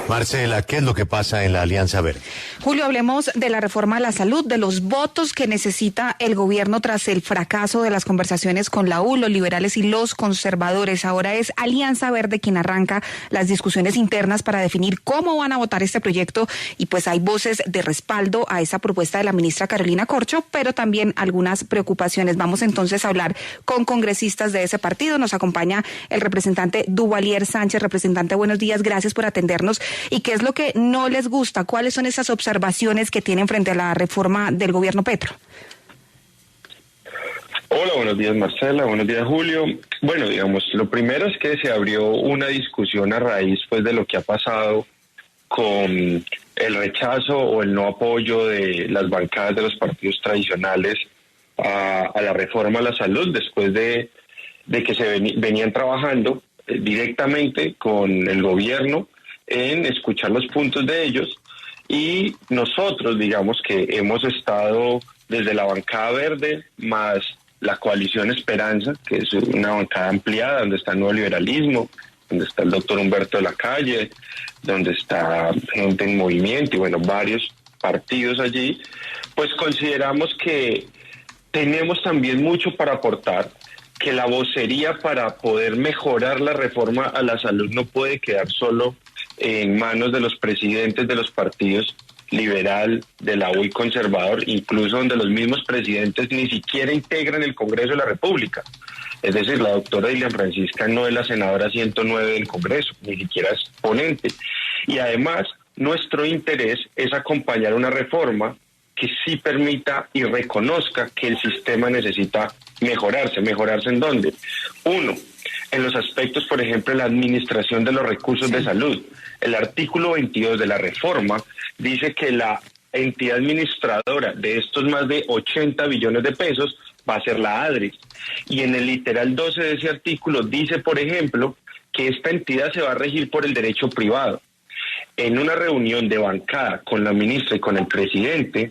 Marcela, ¿qué es lo que pasa en la Alianza Verde? Julio, hablemos de la reforma a la salud, de los votos que necesita el gobierno tras el fracaso de las conversaciones con la U, los liberales y los conservadores. Ahora es Alianza Verde quien arranca las discusiones internas para definir cómo van a votar este proyecto y pues hay voces de respaldo a esa propuesta de la ministra Carolina Corcho, pero también algunas preocupaciones. Vamos entonces a hablar con congresistas de ese partido. Nos acompaña el representante Duvalier Sánchez. Representante, buenos días, gracias por atendernos. ¿Y qué es lo que no les gusta? ¿Cuáles son esas observaciones que tienen frente a la reforma del gobierno Petro? Hola, buenos días Marcela, buenos días Julio. Bueno, digamos, lo primero es que se abrió una discusión a raíz pues de lo que ha pasado con el rechazo o el no apoyo de las bancadas de los partidos tradicionales a la reforma a la salud, después de que se venían trabajando directamente con el gobierno en escuchar los puntos de ellos, y nosotros digamos que hemos estado desde la bancada verde más la coalición Esperanza, que es una bancada ampliada donde está el nuevo liberalismo, donde está el doctor Humberto de la Calle, donde está gente en movimiento y bueno, varios partidos allí, pues consideramos que tenemos también mucho para aportar, que la vocería para poder mejorar la reforma a la salud no puede quedar solo en manos de los presidentes de los partidos liberal, de la U y conservador, incluso donde los mismos presidentes ni siquiera integran el Congreso de la República. Es decir, la doctora Dilian Francisca no es la senadora 109 del Congreso, ni siquiera es ponente. Y además, nuestro interés es acompañar una reforma que sí permita y reconozca que el sistema necesita mejorarse. ¿Mejorarse en dónde? Uno, en los aspectos, por ejemplo, la administración de los recursos de salud. El artículo 22 de la reforma dice que la entidad administradora de estos más de 80 billones de pesos va a ser la ADRES. Y en el literal 12 de ese artículo dice, por ejemplo, que esta entidad se va a regir por el derecho privado. En una reunión de bancada con la ministra y con el presidente,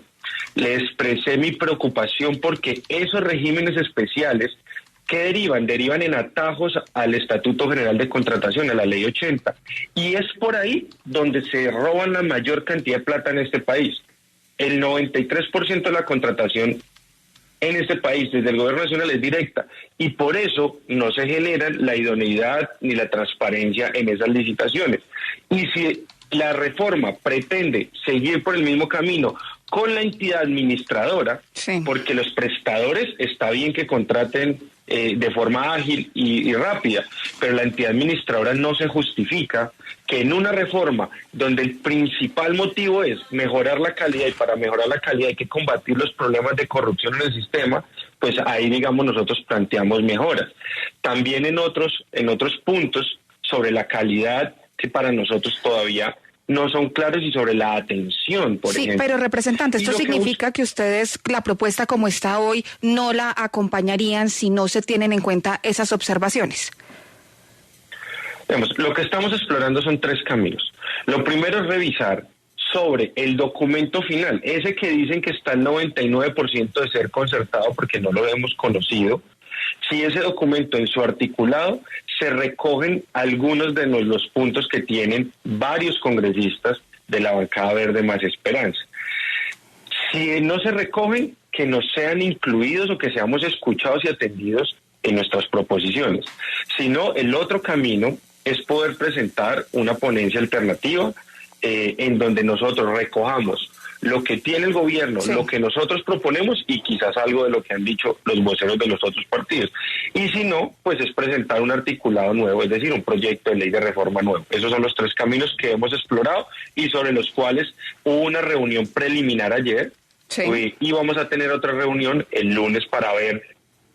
le expresé mi preocupación porque esos regímenes especiales que derivan en atajos al Estatuto General de Contratación, a la Ley 80, y es por ahí donde se roban la mayor cantidad de plata en este país. El 93% de la contratación en este país desde el gobierno nacional es directa y por eso no se generan la idoneidad ni la transparencia en esas licitaciones. Y si la reforma pretende seguir por el mismo camino con la entidad administradora, sí, porque los prestadores está bien que contraten de forma ágil y rápida, pero la entidad administradora no se justifica que en una reforma donde el principal motivo es mejorar la calidad, y para mejorar la calidad hay que combatir los problemas de corrupción en el sistema, pues ahí digamos nosotros planteamos mejoras. También en otros puntos sobre la calidad que para nosotros todavía no son claros y sobre la atención, por ejemplo. Sí, pero representante, ¿esto significa que ustedes la propuesta como está hoy no la acompañarían si no se tienen en cuenta esas observaciones? Digamos, lo que estamos explorando son tres caminos. Lo primero es revisar sobre el documento final, ese que dicen que está el 99% de ser concertado porque no lo hemos conocido. Si ese documento en su articulado se recogen algunos de los puntos que tienen varios congresistas de la bancada verde más Esperanza. Si no se recogen, que nos sean incluidos o que seamos escuchados y atendidos en nuestras proposiciones. Si no, el otro camino es poder presentar una ponencia alternativa en donde nosotros recojamos lo que tiene el gobierno, sí, lo que nosotros proponemos y quizás algo de lo que han dicho los voceros de los otros partidos. Y si no, pues es presentar un articulado nuevo, es decir, un proyecto de ley de reforma nuevo. Esos son los tres caminos que hemos explorado y sobre los cuales hubo una reunión preliminar ayer, sí, y vamos a tener otra reunión el lunes para ver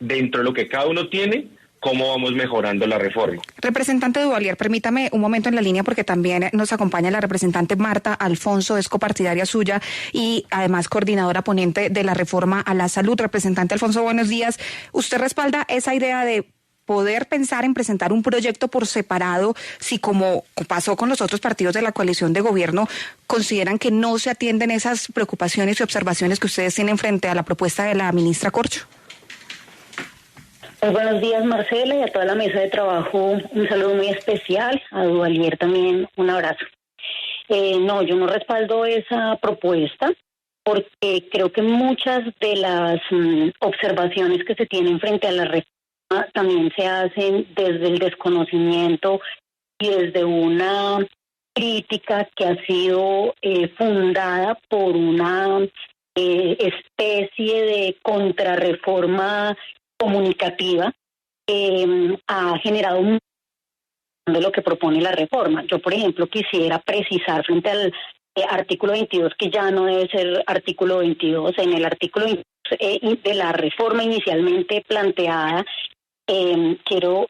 dentro de lo que cada uno tiene, cómo vamos mejorando la reforma. Representante Duvalier, permítame un momento en la línea porque también nos acompaña la representante Marta Alfonso, es copartidaria suya y además coordinadora ponente de la reforma a la salud. Representante Alfonso, buenos días. ¿Usted respalda esa idea de poder pensar en presentar un proyecto por separado si, como pasó con los otros partidos de la coalición de gobierno, consideran que no se atienden esas preocupaciones y observaciones que ustedes tienen frente a la propuesta de la ministra Corcho? Muy buenos días, Marcela, y a toda la mesa de trabajo un saludo muy especial, a Duvalier también un abrazo. No, yo no respaldo esa propuesta porque creo que muchas de las observaciones que se tienen frente a la reforma también se hacen desde el desconocimiento y desde una crítica que ha sido fundada por una especie de contrarreforma comunicativa que ha generado mucho de lo que propone la reforma. Yo, por ejemplo, quisiera precisar frente al artículo 22, que ya no debe ser artículo 22, en el artículo 22 de la reforma inicialmente planteada, quiero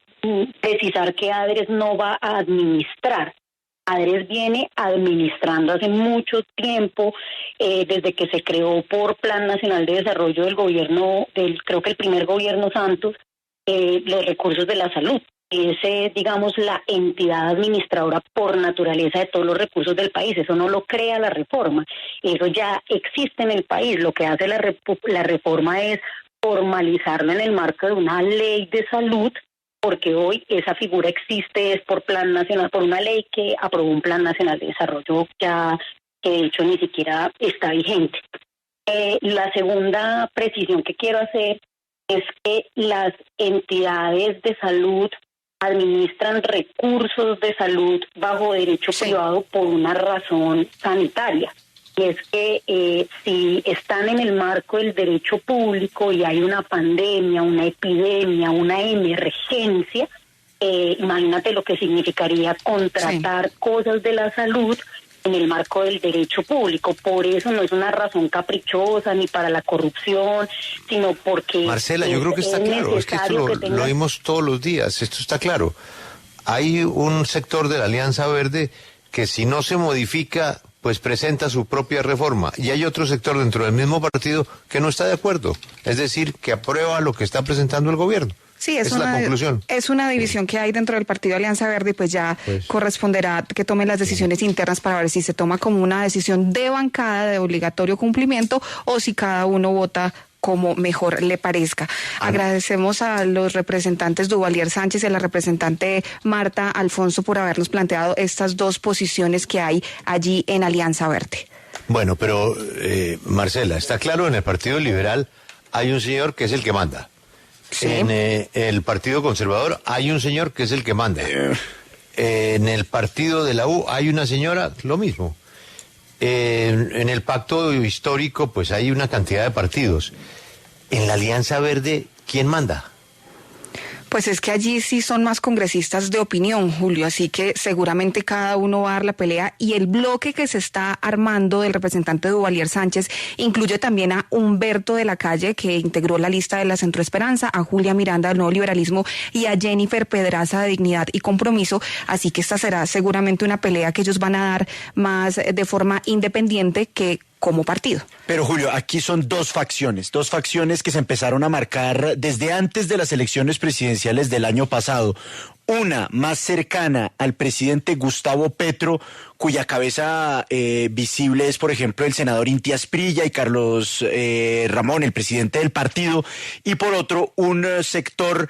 precisar que ADRES no va a administrar. ADRES viene administrando hace mucho tiempo, desde que se creó por Plan Nacional de Desarrollo del gobierno, creo que el primer gobierno Santos, los recursos de la salud. Es, digamos, la entidad administradora por naturaleza de todos los recursos del país. Eso no lo crea la reforma. Eso ya existe en el país. Lo que hace la reforma es formalizarlo en el marco de una ley de salud, porque hoy esa figura existe es por Plan Nacional, por una ley que aprobó un Plan Nacional de Desarrollo ya que de hecho ni siquiera está vigente. La segunda precisión que quiero hacer es que las entidades de salud administran recursos de salud bajo derecho privado por una razón sanitaria. Y es que si están en el marco del derecho público y hay una pandemia, una epidemia, una emergencia, imagínate lo que significaría contratar cosas de la salud en el marco del derecho público. Por eso no es una razón caprichosa ni para la corrupción, sino porque... Marcela, yo creo que está claro, es que esto lo oímos todos los días, esto está claro. Hay un sector de la Alianza Verde que si no se modifica, pues presenta su propia reforma, y hay otro sector dentro del mismo partido que no está de acuerdo, es decir, que aprueba lo que está presentando el gobierno. Sí, es una conclusión. Es una división que hay dentro del Partido Alianza Verde y pues ya corresponderá que tomen las decisiones internas para ver si se toma como una decisión de bancada de obligatorio cumplimiento o si cada uno vota como mejor le parezca. Agradecemos a los representantes Duvalier Sánchez y a la representante Marta Alfonso por habernos planteado estas dos posiciones que hay allí en Alianza Verde. Bueno, pero Marcela, está claro, en el Partido Liberal hay un señor que es el que manda. Sí. En el Partido Conservador hay un señor que es el que manda. En el partido de la U hay una señora, lo mismo. En el pacto histórico pues hay una cantidad de partidos. En la Alianza Verde, ¿quién manda? Pues es que allí sí son más congresistas de opinión, Julio, así que seguramente cada uno va a dar la pelea y el bloque que se está armando del representante Duvalier Sánchez incluye también a Humberto de la Calle, que integró la lista de la Centro Esperanza, a Julia Miranda del Nuevo Liberalismo y a Jennifer Pedraza de Dignidad y Compromiso, así que esta será seguramente una pelea que ellos van a dar más de forma independiente que como partido. Pero Julio, aquí son dos facciones que se empezaron a marcar desde antes de las elecciones presidenciales del año pasado. Una más cercana al presidente Gustavo Petro, cuya cabeza visible es, por ejemplo, el senador Inti Asprilla y Carlos Ramón, el presidente del partido, y por otro, un sector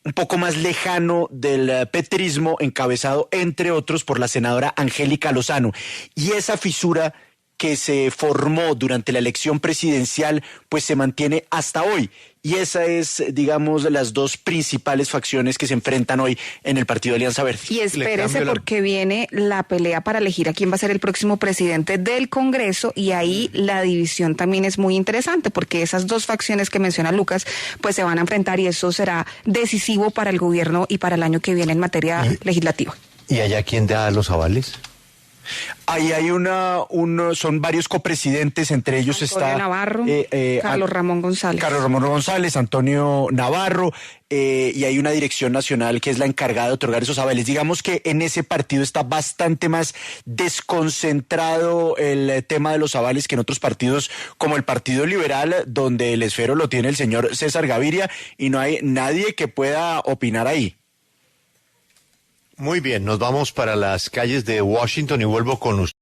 un poco más lejano del petrismo, encabezado, entre otros, por la senadora Angélica Lozano. Y esa fisura que se formó durante la elección presidencial, pues se mantiene hasta hoy. Y esa es, digamos, las dos principales facciones que se enfrentan hoy en el Partido Alianza Verde. Y espérese porque viene la pelea para elegir a quién va a ser el próximo presidente del Congreso y ahí la división también es muy interesante porque esas dos facciones que menciona Lucas pues se van a enfrentar y eso será decisivo para el gobierno y para el año que viene en materia legislativa. ¿Y allá quién da los avales? Ahí hay son varios copresidentes, entre ellos Antonio Navarro, Carlos Ramón González, Antonio Navarro, y hay una dirección nacional que es la encargada de otorgar esos avales. Digamos que en ese partido está bastante más desconcentrado el tema de los avales que en otros partidos como el Partido Liberal, donde el esfero lo tiene el señor César Gaviria y no hay nadie que pueda opinar ahí. Muy bien, nos vamos para las calles de Washington y vuelvo con usted.